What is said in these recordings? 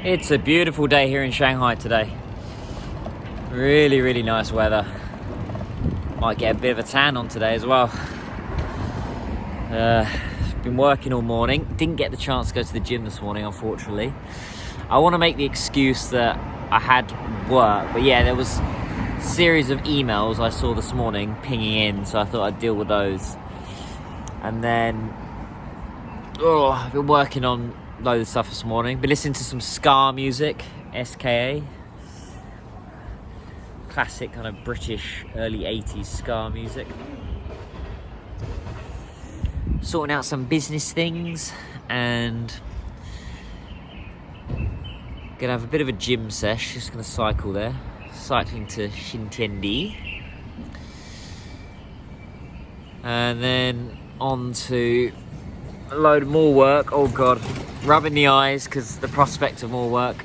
It's a beautiful day here in Shanghai today. Really, really nice weather. Might get a bit of a tan on today as well. Been working all morning. Didn't get the chance to go to the gym this morning, unfortunately. I want to make the excuse that I had work, but yeah, there was a series of emails I saw this morning pinging in, so I thought I'd deal with those. And then, I've been working on loads of stuff this morning. Been listening to some ska music, SKA. Classic kind of British early 80s ska music. Sorting out some business things and gonna have a bit of a gym sesh. Just gonna cycle there. Cycling to Xintiandi. And then on to a load of more work. Oh god, rubbing the eyes because the prospect of more work.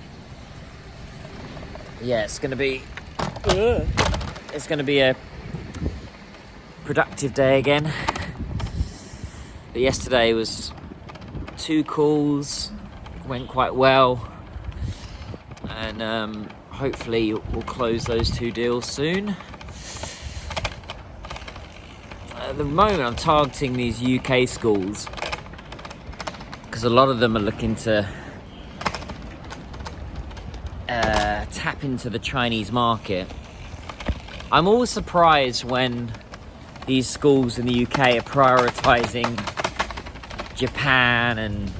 Yeah, it's gonna be a productive day again. But yesterday was 2 calls, went quite well, and hopefully we'll close those 2 deals soon. At the moment I'm targeting these UK schools because a lot of them are looking to tap into the Chinese market. I'm always surprised when these schools in the UK are prioritising Japan and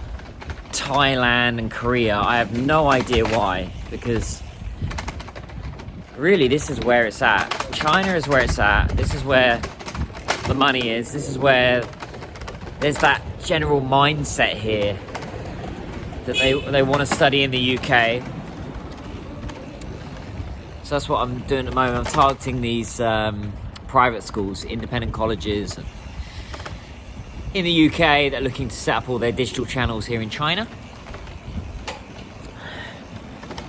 Thailand and Korea. I have no idea why, because really this is where it's at. China is where it's at. This is where the money is. This is where there's that general mindset here that they want to study in the UK. So that's what I'm doing at the moment. I'm targeting these private schools, independent colleges in the UK that are looking to set up all their digital channels here in China.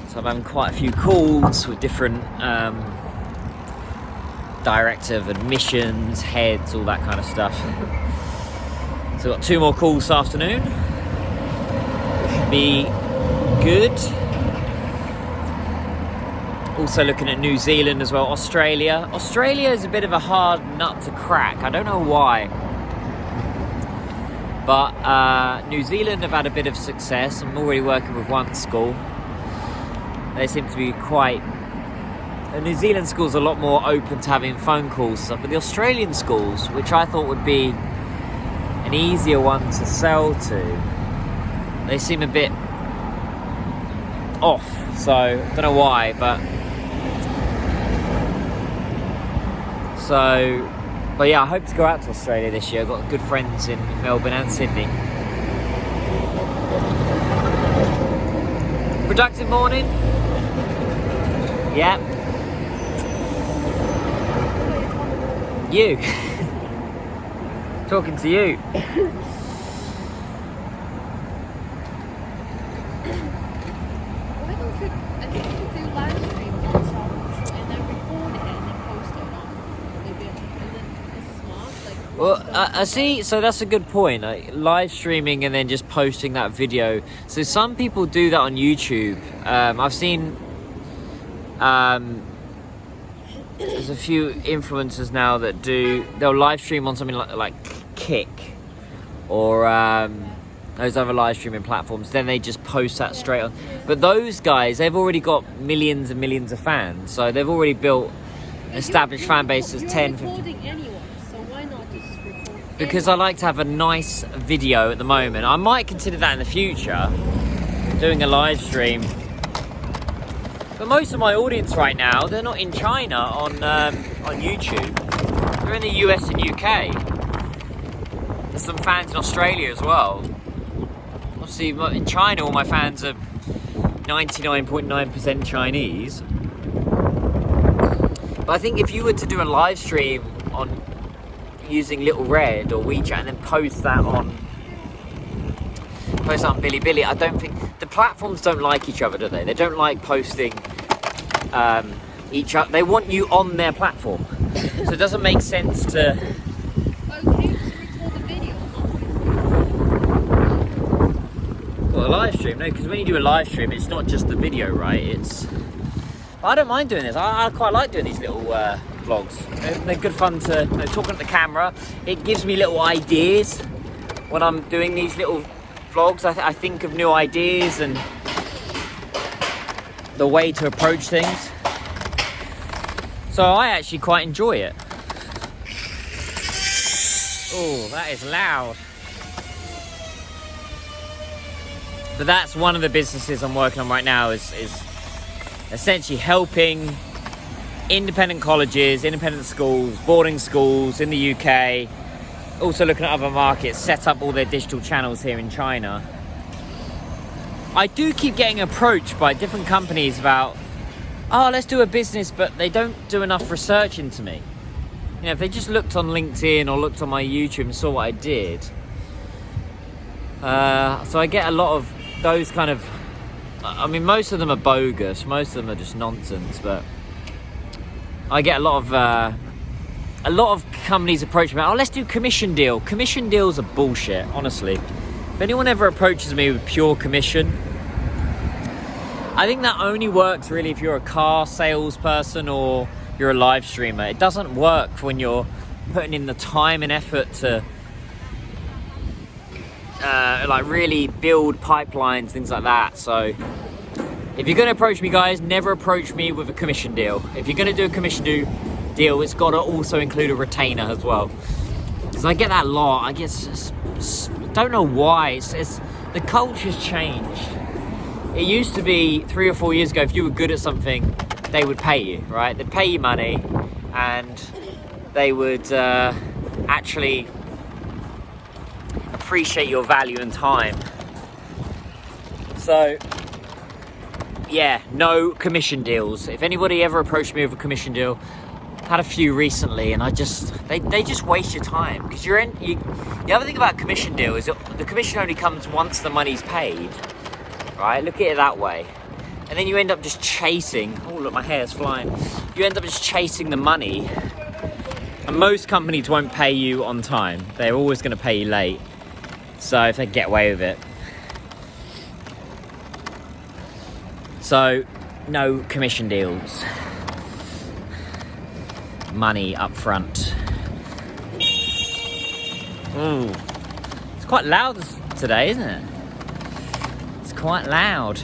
So I'm having quite a few calls with different director of admissions, heads, all that kind of stuff. So I've got 2 more calls this afternoon, which should be good. Also looking at New Zealand as well. Australia is a bit of a hard nut to crack. I don't know why. But New Zealand have had a bit of success. I'm already working with one school. They seem to be quite... The New Zealand schools are a lot more open to having phone calls and stuff. But the Australian schools, which I thought would be an easier one to sell to, they seem a bit off. So, I don't know why, but... But yeah, I hope to go out to Australia this year. I've got good friends in Melbourne and Sydney. Productive morning? Yeah. You. Talking to you. Why don't you, I think you do live stream yourself and then record it and then post it on maybe it's smart, like... Well, I see, so that's a good point. Like, live streaming and then just posting that video. So some people do that on YouTube. I've seen there's a few influencers now that they'll live stream on something like Kick or those other live streaming platforms, then they just post that straight on. But those guys, they've already got millions and millions of fans, so they've already built an established fan base of 10, 15. Anyway, so why not just record? Because I like to have a nice video at the moment. I might consider that in the future, doing a live stream. But most of my audience right now, they're not in China on YouTube. They're in the US and UK. There's some fans in Australia as well. Obviously, in China, all my fans are 99.9% Chinese. But I think if you were to do a live stream on using Little Red or WeChat and then post that on Bilibili, I don't think... The platforms don't like each other, do they? They don't like posting each other. They want you on their platform. So it doesn't make sense to... Okay, just record the video. Well, live stream. No, because when you do a live stream, it's not just the video, right? I don't mind doing this. I quite like doing these little vlogs. They're good fun to, you know, talking at the camera. It gives me little ideas when I'm doing these little vlogs. I think of new ideas and the way to approach things. So I actually quite enjoy it. Oh, that is loud. But that's one of the businesses I'm working on right now is essentially helping independent colleges, independent schools, boarding schools in the UK, also looking at other markets, set up all their digital channels here in China. I do keep getting approached by different companies about, oh, let's do a business, but they don't do enough research into me. You know, if they just looked on LinkedIn or looked on my YouTube and saw what I did. So I get a lot of those kind of, I mean, most of them are bogus, most of them are just nonsense, but I get a lot of companies approach me, oh, let's do commission deal. Commission deals are bullshit, honestly. If anyone ever approaches me with pure commission, I think that only works really if you're a car salesperson or you're a live streamer. It doesn't work when you're putting in the time and effort to like really build pipelines, things like that. So if you're going to approach me, guys, never approach me with a commission deal. If you're going to do a commission deal, it's got to also include a retainer as well. Because I get that a lot. I guess don't know why. It's the culture's changed. It used to be 3 or 4 years ago, if you were good at something, they would pay you, right? They'd pay you money, and they would actually appreciate your value and time. So yeah, no commission deals. If anybody ever approached me with a commission deal, had a few recently, and they just waste your time, because the other thing about a commission deal is that the commission only comes once the money's paid, right? Look at it that way. And then you end up just chasing, oh look, my hair's flying. You end up just chasing the money, and most companies won't pay you on time. They're always going to pay you late. So if they get away with it. So no commission deals. Money up front. Ooh, it's quite loud today, isn't it? It's quite loud.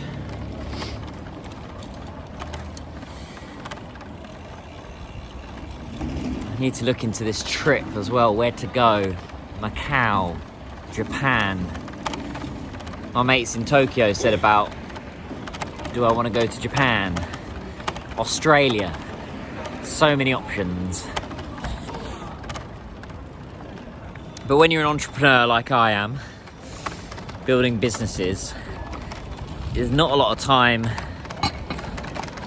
I need to look into this trip as well, where to go. Macau, Japan. My mates in Tokyo said about, do I want to go to Japan? Australia. So many options. But when you're an entrepreneur like I am, building businesses, there's not a lot of time.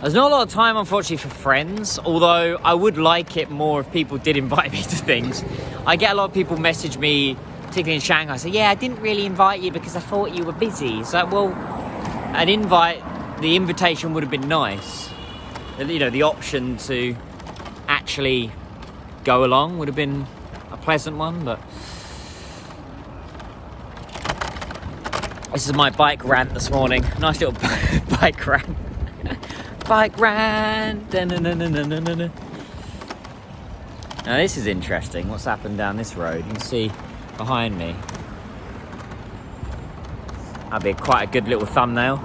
There's not a lot of time, unfortunately, for friends, although I would like it more if people did invite me to things. I get a lot of people message me, particularly in Shanghai, say, yeah, I didn't really invite you because I thought you were busy. So, well, an invite, the invitation would have been nice. You know, the option to actually go along would have been a pleasant one, but this is my bike rant this morning. Nice little bike rant. Bike rant. Now this is interesting. What's happened down this road? You can see behind me. That'd be quite a good little thumbnail.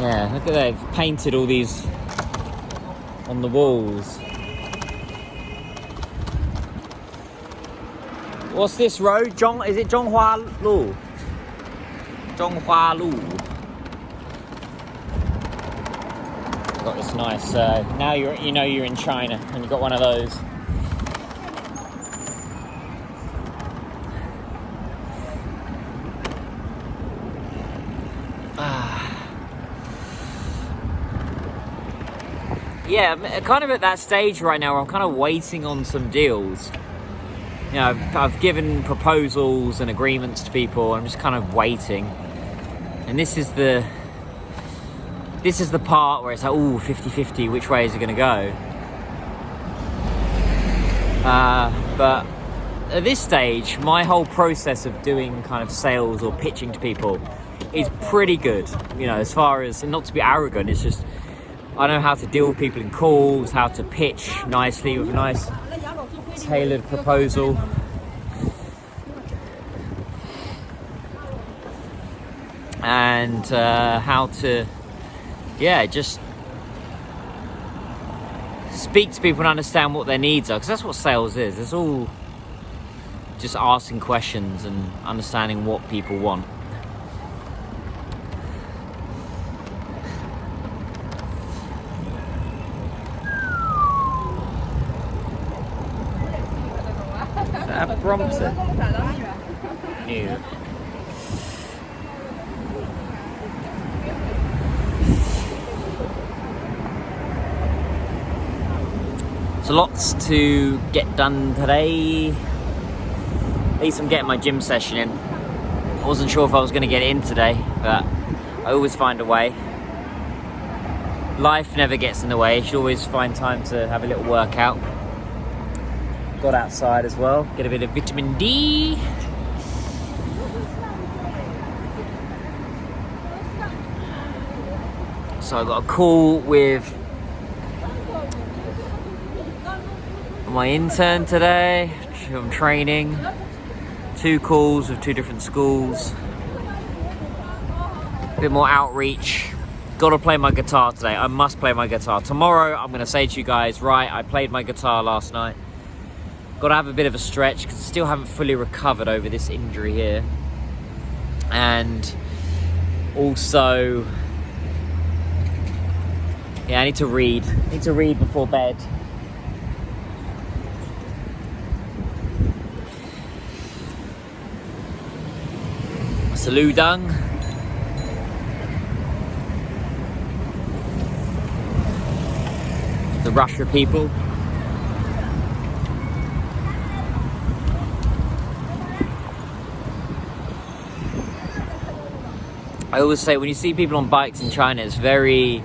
Yeah, look at that. They've painted all these on the walls. What's this road? Is it Zhonghua Lu? Zhonghua Lu. Got this nice. Now you're in China, and you've got one of those. Yeah, I'm kind of at that stage right now where I'm kind of waiting on some deals. You know, I've given proposals and agreements to people. I'm just kind of waiting. And this is the part where it's like, ooh, 50-50, which way is it going to go? But at this stage, my whole process of doing kind of sales or pitching to people is pretty good. You know, as far as, and not to be arrogant, it's just I know how to deal with people in calls, how to pitch nicely with a nice tailored proposal. And how to, just speak to people and understand what their needs are, because that's what sales is. It's all just asking questions and understanding what people want. Is that Brompton? New. So lots to get done today. At least I'm getting my gym session in. I wasn't sure if I was going to get it in today, but I always find a way. Life never gets in the way. You should always find time to have a little workout. Got outside as well, get a bit of vitamin D. So I got a call with my intern today. I'm training. 2 calls with 2 different schools. A bit more outreach. Got to play my guitar today. I must play my guitar. Tomorrow I'm going to say to you guys, right, I played my guitar last night. Got to have a bit of a stretch because I still haven't fully recovered over this injury here. And also, I need to read. I need to read before bed. Saludang. The Russia people. I always say when you see people on bikes in China, it's very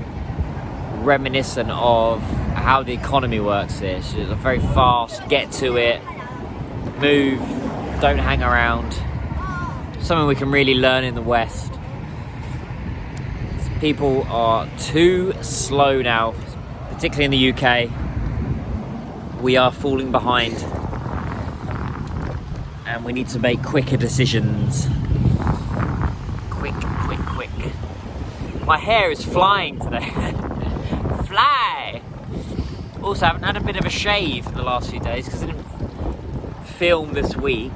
reminiscent of how the economy works here. It's just very fast, get to it, move, don't hang around. Something we can really learn in the West. People are too slow now, particularly in the UK. We are falling behind and we need to make quicker decisions. Quick. My hair is flying today. Fly! Also, I haven't had a bit of a shave for the last few days because I didn't film this week.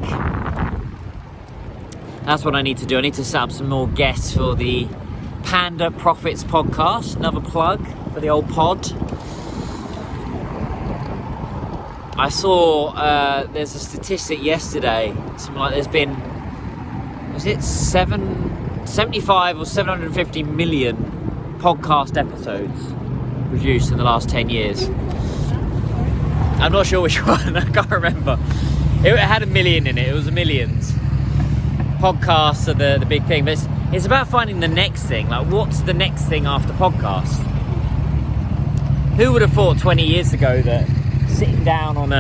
That's what I need to do. I need to set up some more guests for the Panda Profits podcast. Another plug for the old pod. I saw there's a statistic yesterday. Something like there's been, was it 75 or 750 million podcast episodes produced in the last 10 years. I'm not sure which one. I can't remember. It had 1 million in it. It was millions. Podcasts are the big thing, but it's about finding the next thing. Like, what's the next thing after podcasts? Who would have thought 20 years ago that sitting down on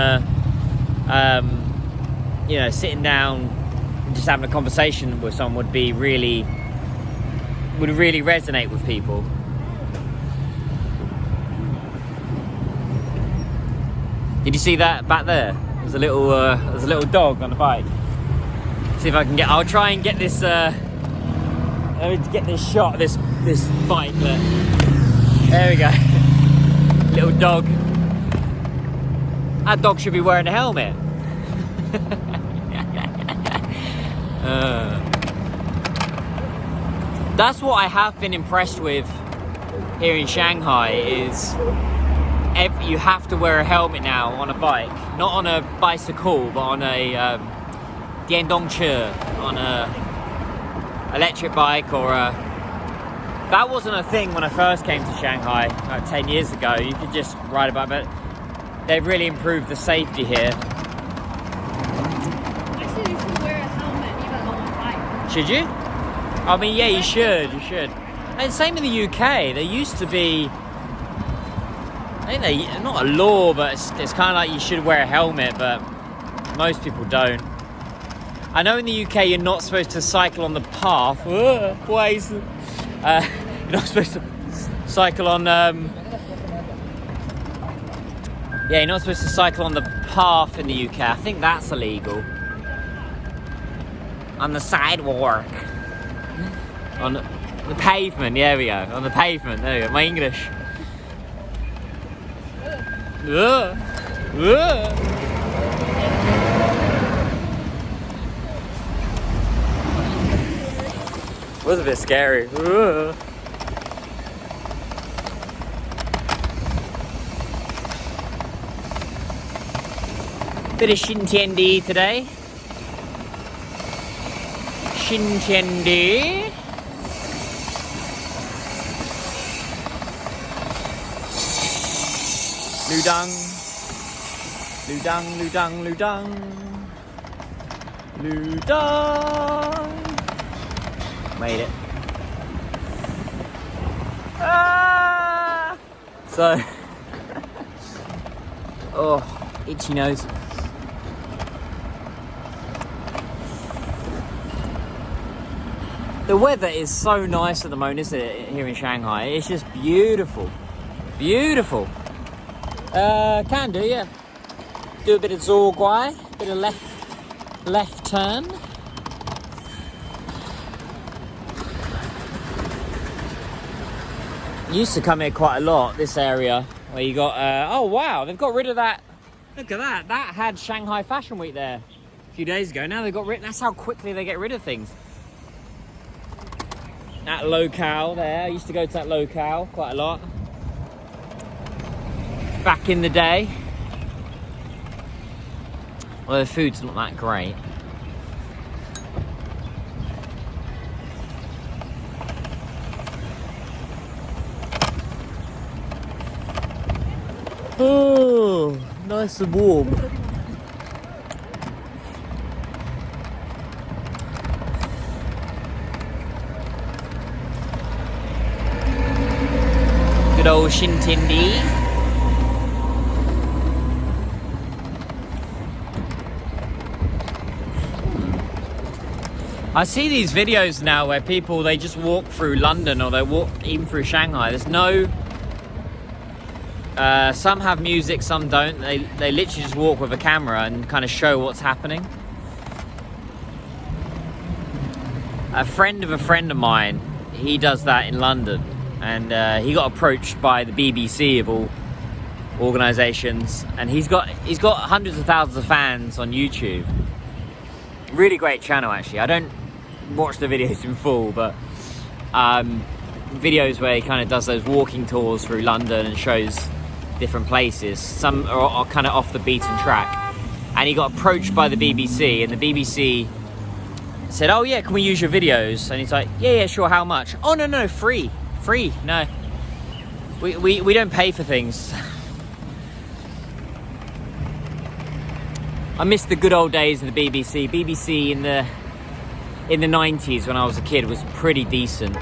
sitting down and just having a conversation with someone would really resonate with people? Did you see that back there? There's a little dog on the bike. See if I can I'll try and get this. Let me get this shot of this bike. There we go. Little dog. That dog should be wearing a helmet. That's what I have been impressed with here in Shanghai is you have to wear a helmet now on a bike. Not on a bicycle, but on a Diandongche, on a electric bike or a... That wasn't a thing when I first came to Shanghai 10 years ago. You could just ride a bike, but they've really improved the safety here. Actually, you should wear a helmet even on a bike. Should you? I mean, yeah, you should. And same in the UK. There used to be... I think not a law, but it's kind of like you should wear a helmet, but Most people don't. I know in the UK you're not supposed to cycle on the path. You're not supposed to cycle on... Yeah, you're not supposed to cycle on the path in the UK. I think that's illegal. On the sidewalk. On the pavement, there we go. On the pavement, there we go. My English. Was a bit scary. Bit of Shinchendi today. Shinchendi. Ludang. Ludang, Ludang, Ludang. Ludang. Made it. Ah! So, oh, itchy nose. The weather is so nice at the moment, isn't it, here in Shanghai? It's just beautiful. Beautiful. Can do, yeah. Do a bit of Zorguai, bit of left turn. Used to come here quite a lot, this area, where you got, oh wow, they've got rid of that. Look at that, that had Shanghai Fashion Week there a few days ago. Now they've got rid, that's how quickly they get rid of things. That locale there, I used to go to that locale quite a lot. Back in the day. Well, the food's not that great. Oh, nice and warm. Good old Shintindi. I see these videos now where people, they just walk through London or they walk even through Shanghai. There's no... some have music, some don't. They literally just walk with a camera and kind of show what's happening. A friend of mine, he does that in London. And he got approached by the BBC of all organisations. And he's got hundreds of thousands of fans on YouTube. Really great channel, actually. I don't watch the videos in full, but videos where he kind of does those walking tours through London and shows different places. Some are kind of off the beaten track. And he got approached by the BBC, and the BBC said, oh yeah, can we use your videos? And he's like, yeah, sure, how much? Oh no, free, no. We don't pay for things. I miss the good old days of the BBC. BBC in the 90s when I was a kid was pretty decent.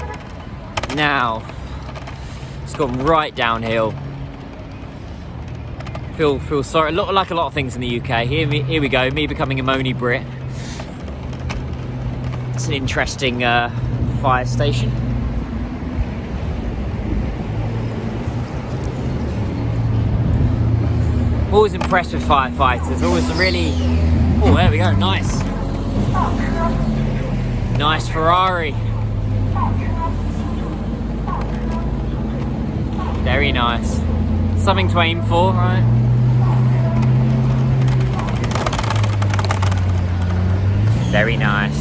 Now it's gone right downhill. Feel sorry. Like a lot of things in the UK. Here we go. Me becoming a moany Brit. It's an interesting fire station. Always impressed with firefighters. Always really... Oh, there we go. Nice. Nice Ferrari. Very nice. Something to aim for, right? Very nice.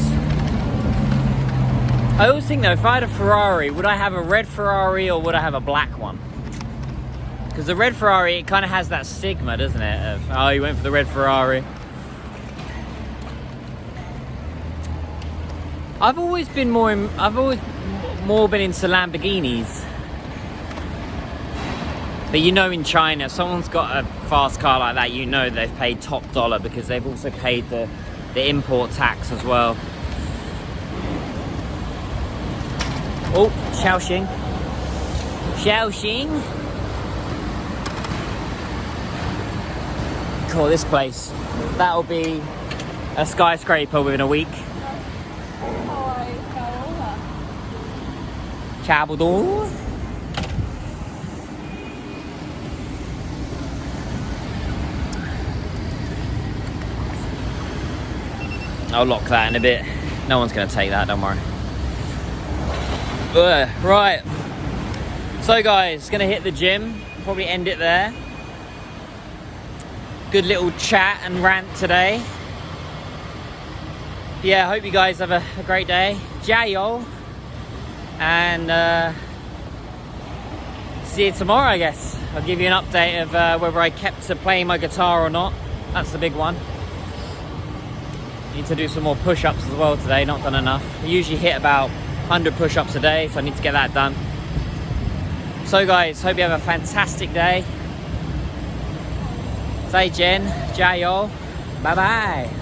I always think though, if I had a Ferrari, would I have a red Ferrari or would I have a black one? Because the red Ferrari, it kind of has that stigma, doesn't it? Of, oh, you went for the red Ferrari. I've always more been into Lamborghinis. But you know, in China, if someone's got a fast car like that, you know they've paid top dollar because they've also paid the import tax as well. Oh, Shaoxing. Cool, this place. that'll be a skyscraper within a week. Thôi đâu hả? Chào bố tú. I'll lock that in a bit. No one's going to take that, don't worry. Right. So guys, going to hit the gym. Probably end it there. Good little chat and rant today. Yeah, hope you guys have a great day. Jayo. And see you tomorrow, I guess. I'll give you an update of whether I kept to playing my guitar or not. That's the big one. Need to do some more push-ups as well today, not done enough. I usually hit about 100 push-ups a day, so I need to get that done. So guys, hope you have a fantastic day. Say Jen, Jayo, bye bye.